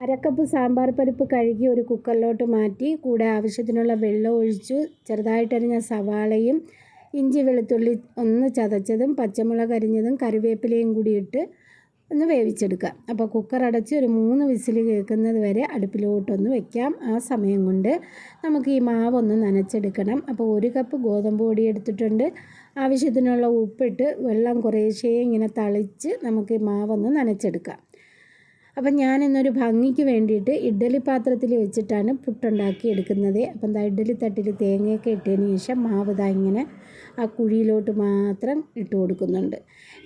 അരക്കപ്പ് സാമ്പാർ പരിപ്പ് കഴുകി ഒരു കുക്കറിലോട്ട് മാറ്റി കൂടെ ആവശ്യത്തിനുള്ള വെള്ളം ഒഴിച്ചു. ചെറുതായിട്ടരിഞ്ഞ സവാളയും ഇഞ്ചി വെളുത്തുള്ളി ഒന്ന് ചതച്ചതും പച്ചമുളക് അരിഞ്ഞതും കറിവേപ്പിലയും കൂടി ഇട്ട് ഒന്ന് വേവിച്ചെടുക്കുക. അപ്പോൾ കുക്കർ അടച്ച് ഒരു 3 വിസിൽ കേൾക്കുന്നത് വരെ അടുപ്പിലോട്ടൊന്ന് വെക്കാം. ആ സമയം കൊണ്ട് നമുക്ക് ഈ മാവൊന്ന് നനച്ചെടുക്കണം. അപ്പോൾ 1 കപ്പ് ഗോതമ്പ് പൊടി എടുത്തിട്ടുണ്ട്. ആവശ്യത്തിനുള്ള ഉപ്പിട്ട് വെള്ളം കുറേശ്ശേ ഇങ്ങനെ തളിച്ച് നമുക്ക് ഈ മാവൊന്ന് നനച്ചെടുക്കാം. അപ്പം ഞാനിന്നൊരു ഭംഗിക്ക് വേണ്ടിയിട്ട് ഇഡ്ഡലി പാത്രത്തിൽ വെച്ചിട്ടാണ് പുട്ടുണ്ടാക്കി എടുക്കുന്നത്. അപ്പം ദാ ഇഡ്ഡലി തട്ടിൽ തേങ്ങയൊക്കെ ഇട്ടതിന് ശേഷം മാവ് ദാ ഇങ്ങനെ ആ കുഴിയിലോട്ട് മാത്രം ഇട്ട് കൊടുക്കുന്നുണ്ട്.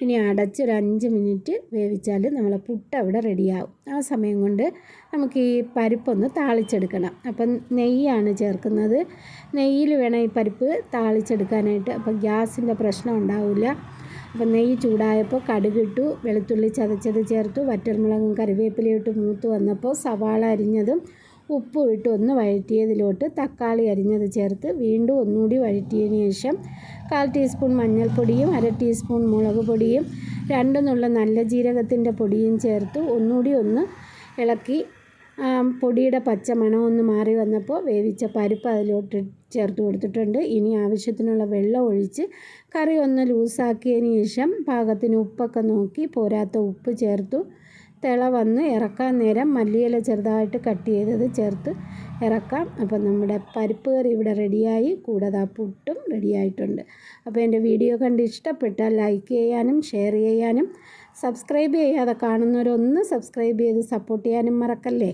ഇനി അടച്ച് ഒരു 5 മിനിറ്റ് വേവിച്ചാൽ നമ്മളെ പുട്ട് അവിടെ റെഡിയാവും. ആ സമയം കൊണ്ട് നമുക്ക് ഈ പരിപ്പൊന്ന് താളിച്ചെടുക്കണം. അപ്പം നെയ്യാണ് ചേർക്കുന്നത്. നെയ്യിൽ വേണം ഈ പരിപ്പ് താളിച്ചെടുക്കാനായിട്ട്. അപ്പം ഗ്യാസിൻ്റെ പ്രശ്നം ഉണ്ടാവില്ല. അപ്പം നെയ്യ് ചൂടായപ്പോൾ കടുകിട്ടു, വെളുത്തുള്ളി ചതച്ചത് ചേർത്തു, വറ്റൽമുളകും കറിവേപ്പിലയും ഇട്ട് മൂത്ത് വന്നപ്പോൾ സവാള അരിഞ്ഞതും ഉപ്പും ഇട്ട് ഒന്ന് വഴറ്റിയതിലോട്ട് തക്കാളി അരിഞ്ഞത് ചേർത്ത് വീണ്ടും ഒന്നുകൂടി വഴറ്റിയതിന് ശേഷം 1/4 ടീസ്പൂൺ മഞ്ഞൾപ്പൊടിയും 1/2 ടീസ്പൂൺ മുളക് പൊടിയും 2 നുള്ള നല്ല ജീരകത്തിൻ്റെ പൊടിയും ചേർത്ത് ഒന്നുകൂടി ഒന്ന് ഇളക്കി പൊടിയുടെ പച്ച മണം ഒന്ന് മാറി വന്നപ്പോൾ വേവിച്ച പരിപ്പ് അതിലോട്ട് ചേർത്ത് കൊടുത്തിട്ടുണ്ട്. ഇനി ആവശ്യത്തിനുള്ള വെള്ളം ഒഴിച്ച് കറി ഒന്ന് ലൂസാക്കിയതിന് ശേഷം പാകത്തിന് ഉപ്പൊക്കെ നോക്കി പോരാത്ത ഉപ്പ് ചേർത്തു. തിള വന്ന് ഇറക്കാൻ നേരം മല്ലിയില ചെറുതായിട്ട് കട്ട് ചെയ്തത് ചേർത്ത് ഇറക്കാം. അപ്പം നമ്മുടെ പരിപ്പ് കറി ഇവിടെ റെഡിയായി. കൂടാതെ പുട്ടും റെഡിയായിട്ടുണ്ട്. അപ്പോൾ എൻ്റെ വീഡിയോ കണ്ട് ഇഷ്ടപ്പെട്ടാൽ ലൈക്ക് ചെയ്യാനും ഷെയർ ചെയ്യാനും സബ്സ്ക്രൈബ് ചെയ്യാതെ കാണുന്നവരൊന്ന് സബ്സ്ക്രൈബ് ചെയ്ത് സപ്പോർട്ട് ചെയ്യാനും മറക്കല്ലേ.